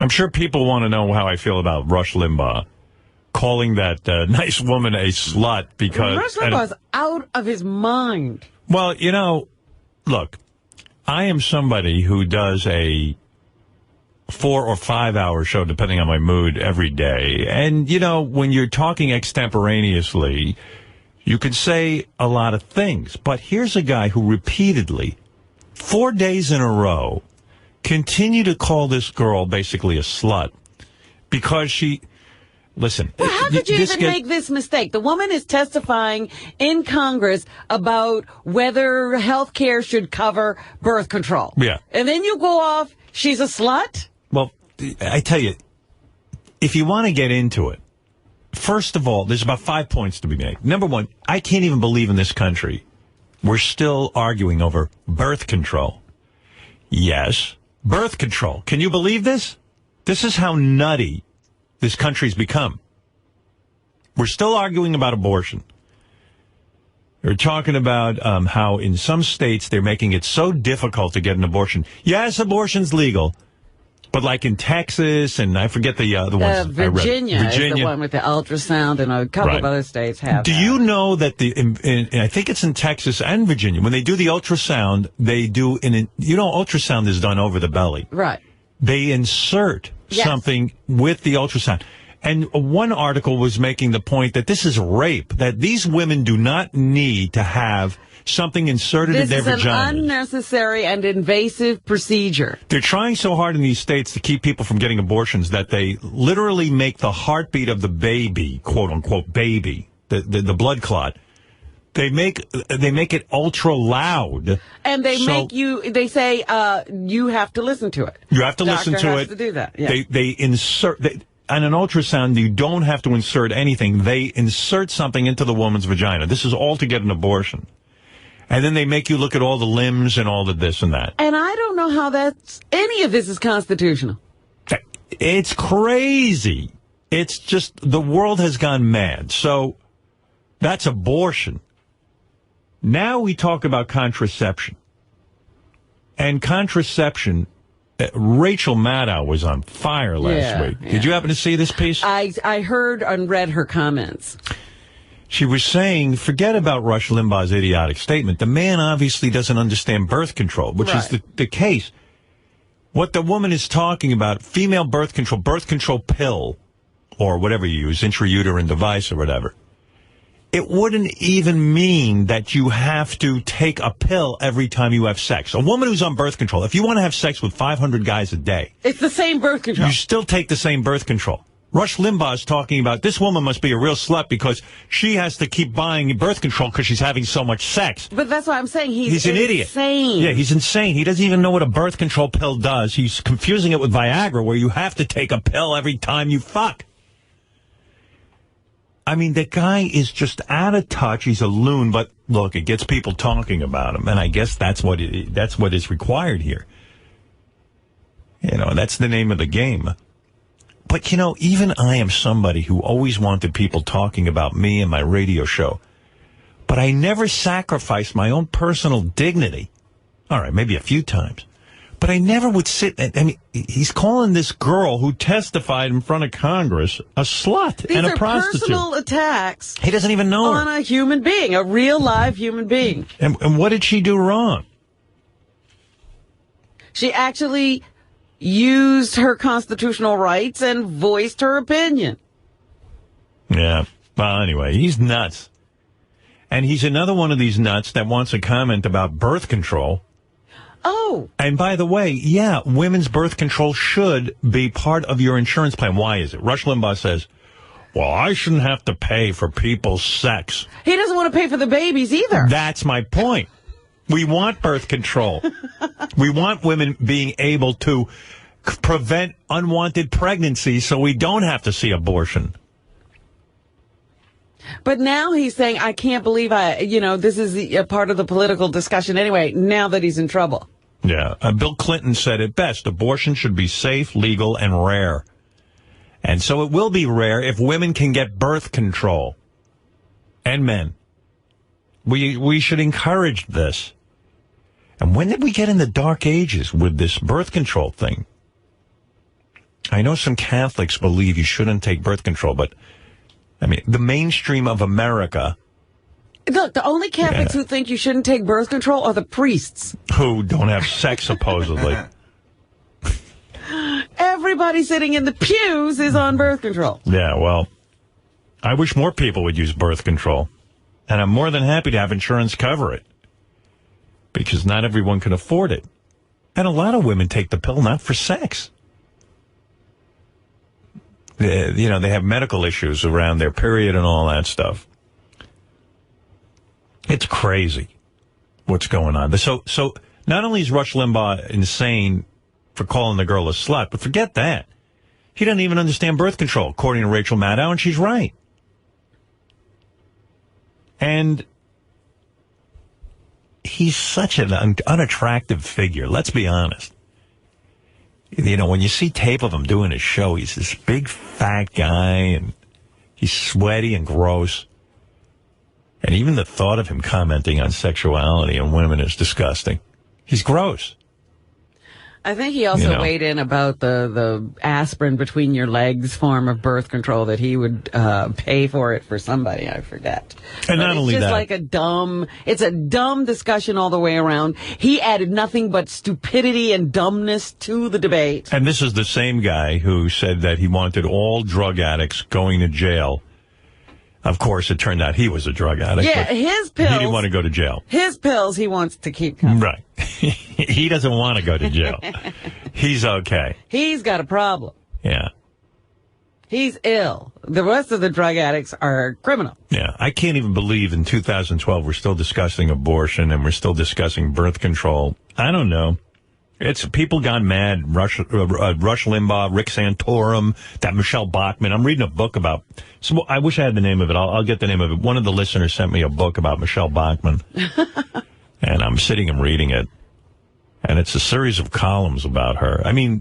I'm sure people want to know how I feel about Rush Limbaugh calling that nice woman a slut because... Rush Limbaugh's out of his mind. Well, you know, look, I am somebody who does a 4 or 5 hour show, depending on my mood, every day. And, you know, when you're talking extemporaneously, you can say a lot of things. But here's a guy who repeatedly, 4 days in a row, continue to call this girl basically a slut because she... Listen. Well, how could you even make this mistake? The woman is testifying in Congress about whether health care should cover birth control. Yeah. And then you go off, she's a slut? Well, I tell you, if you want to get into it, first of all, there's about 5 points to be made. Number one, I can't even believe in this country we're still arguing over birth control. Yes, birth control. Can you believe this? This is how nutty this country's become. We're still arguing about abortion. They're talking about how in some states they're making it so difficult to get an abortion. Yes, abortion's legal. But like in Texas, and I forget the ones Virginia I read. is the one with the ultrasound, and a couple of other states have Do you know that I think it's in Texas and Virginia, when they do the ultrasound, they do, ultrasound is done over the belly. Right. They insert something with the ultrasound. And one article was making the point that this is rape, that these women do not need to have something inserted in their vaginas. This is an unnecessary and invasive procedure. They're trying so hard in these states to keep people from getting abortions that they literally make the heartbeat of the baby, quote unquote baby, the blood clot. They make it ultra loud. And they say you have to listen to it. You have to listen to it. Doctor has to do that. Yeah. They insert... On an ultrasound, you don't have to insert anything. They insert something into the woman's vagina. This is all to get an abortion. And then they make you look at all the limbs and all the this and that. And I don't know how any of this is constitutional. It's crazy. It's just, the world has gone mad. So, that's abortion. Now we talk about contraception. And contraception... Rachel Maddow was on fire last week. Did you happen to see this piece? I heard and read her comments. She was saying, forget about Rush Limbaugh's idiotic statement. The man obviously doesn't understand birth control, which is the case. What the woman is talking about, female birth control pill, or whatever you use, intrauterine device or whatever. It wouldn't even mean that you have to take a pill every time you have sex. A woman who's on birth control, if you want to have sex with 500 guys a day... It's the same birth control. You still take the same birth control. Rush Limbaugh is talking about, this woman must be a real slut because she has to keep buying birth control because she's having so much sex. But that's why I'm saying he's an idiot. Insane. Yeah, he's insane. He doesn't even know what a birth control pill does. He's confusing it with Viagra, where you have to take a pill every time you fuck. I mean, the guy is just out of touch. He's a loon, but look, it gets people talking about him, and I guess that's what is required here. You know, that's the name of the game. But, you know, even I am somebody who always wanted people talking about me and my radio show, but I never sacrificed my own personal dignity. All right, maybe a few times. But I never would sit... I mean, he's calling this girl who testified in front of Congress a slut and a prostitute. These are personal attacks. He doesn't even know her. On a human being, a real live human being. And what did she do wrong? She actually used her constitutional rights and voiced her opinion. Yeah. Well, anyway, he's nuts. And he's another one of these nuts that wants a comment about birth control. Oh. And by the way, yeah, women's birth control should be part of your insurance plan. Why is it? Rush Limbaugh says, well, I shouldn't have to pay for people's sex. He doesn't want to pay for the babies either. That's my point. We want birth control. We want women being able to prevent unwanted pregnancy so we don't have to see abortion. But now he's saying, I can't believe this is a part of the political discussion anyway, now that he's in trouble. Yeah. Bill Clinton said it best, abortion should be safe, legal, and rare. And so it will be rare if women can get birth control. And men. We should encourage this. And when did we get in the dark ages with this birth control thing? I know some Catholics believe you shouldn't take birth control, but, I mean, the mainstream of America... Look, the only Catholics who think you shouldn't take birth control are the priests. Who don't have sex, supposedly. Everybody sitting in the pews is on birth control. Yeah, well, I wish more people would use birth control. And I'm more than happy to have insurance cover it. Because not everyone can afford it. And a lot of women take the pill not for sex. They have medical issues around their period and all that stuff. It's crazy what's going on. So not only is Rush Limbaugh insane for calling the girl a slut, but forget that. He doesn't even understand birth control, according to Rachel Maddow, and she's right. And he's such an unattractive figure, let's be honest. When you see tape of him doing his show, he's this big, fat guy, and he's sweaty and gross. And even the thought of him commenting on sexuality and women is disgusting. He's gross. I think he also weighed in about the aspirin between your legs form of birth control, that he would pay for it for somebody. I forget. And not only that. It's a dumb discussion all the way around. He added nothing but stupidity and dumbness to the debate. And this is the same guy who said that he wanted all drug addicts going to jail. Of course, it turned out he was a drug addict. Yeah, his pills. He didn't want to go to jail. His pills he wants to keep coming. Right. He doesn't want to go to jail. He's okay. He's got a problem. Yeah. He's ill. The rest of the drug addicts are criminal. Yeah. I can't even believe in 2012 we're still discussing abortion and we're still discussing birth control. I don't know. It's people gone mad. Rush Limbaugh, Rick Santorum, that Michelle Bachmann. I'm reading a book about... So I wish I had the name of it. I'll get the name of it. One of the listeners sent me a book about Michelle Bachmann. And I'm sitting and reading it. And it's a series of columns about her. I mean,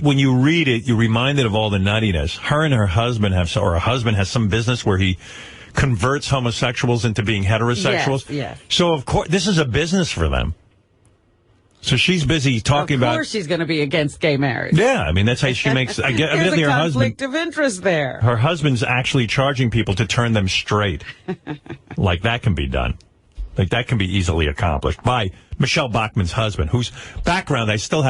when you read it, you're reminded of all the nuttiness. Her and her husband her husband has some business where he converts homosexuals into being heterosexuals. Yes. So, of course, this is a business for them. So she's busy talking about... Of course she's going to be against gay marriage. Yeah, I mean, that's how she makes... There's a conflict of interest there. Her husband's actually charging people to turn them straight. Like, that can be done. Like, that can be easily accomplished by Michelle Bachmann's husband, whose background I still have